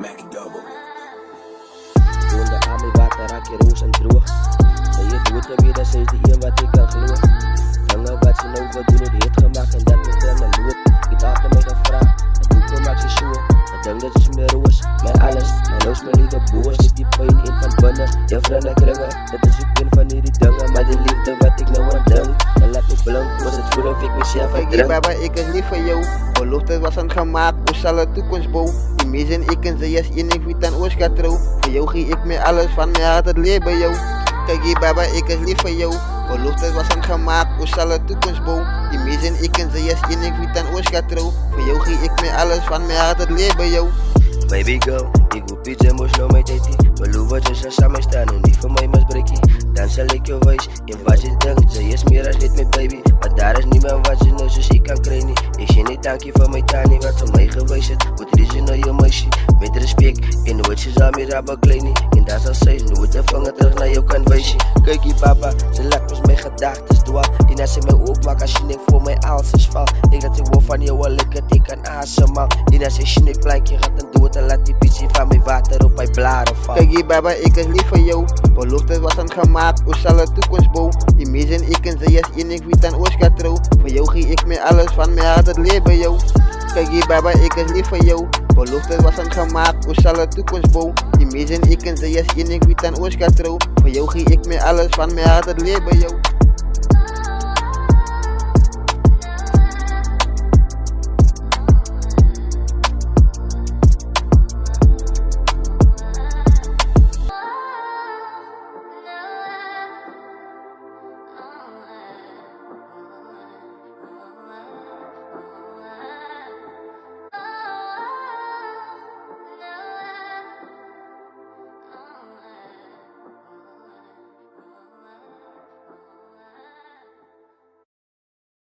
Toen de aan mijn water raak je roos en droog. En je doet er weer, dat is de een wat ik kan geloven. Vangen wat ze nou wat doen, het heeft gemaakt en dat moet er maar loop. Ik had mij gevraagd, het doet me maak ze sure. Ik denk dat is mijn roos, mijn alles. Mijn loos me niet op boos, met die pijn in van binnen. Je vrienden kringen, dat is ook een van die dingen. Maar die liefde wat ik nou aan denk, dan laat me blank, was het voelen of ik mezelf verdrink. Baba, ik is lief voor jou. Belofte was aan gemaakt, hoe zal de toekomst bouwen? Die meesten, ik en zij is enig wie aan oors gaat trouw. Voor jou geef ik me alles van mijn hart, het leer bij jou. Kijk baba, ik is lief voor jou. Belofte was aan gemaakt, hoe zal de toekomst bouwen? Die meesten, ik en zij is enig wie aan oors gaat trouw. Voor jou geef ik me alles van mijn hart, het leer bij jou. Baby girl, ik hoef iets emotional met dit. Maar hoe wat je zo samen staan en niet voor mij misbreek. Dan zal ik je wijs in wat je denkt. Zij is meer als dit met baby. Maar daar is niet meer wat je nou dus ik kan krijgen. Ik zie niet dankje voor mijn tani wat voor mij geweest is. Moet er is je nou je meisje. Met respect, in nooit je zal meer aan bekleding. En dat zal zij nooit de vinger terug naar jou kan wijzen. Kijk je papa, ze laat ons mijn gedachten dwalen. Die naar ze mij opmaakt als je niet voor mij alles is val. Ik dat ik wil van jou al lekker dik kan asemen. Die naar ze snikplankje gaat en doet. Laat die pietje van mijn water op mijn blaren vallen. Kijk baba, ik is lief voor jou. Belofte was aan gemaakt, hoe zal de toekomst bouwen? Die meesten, ik en zij is enig wie aan oors gaat trouw. Voor jou geef ik me alles van mijn hart, het leer bij jou. Kijk baba, ik is lief voor jou. Belofte was aan gemaakt, hoe zal de toekomst bouwen? Die meesten, ik en zij is enig wie aan oors gaat trouw. Voor jou geef ik me alles van mijn hart, het leer bij jou.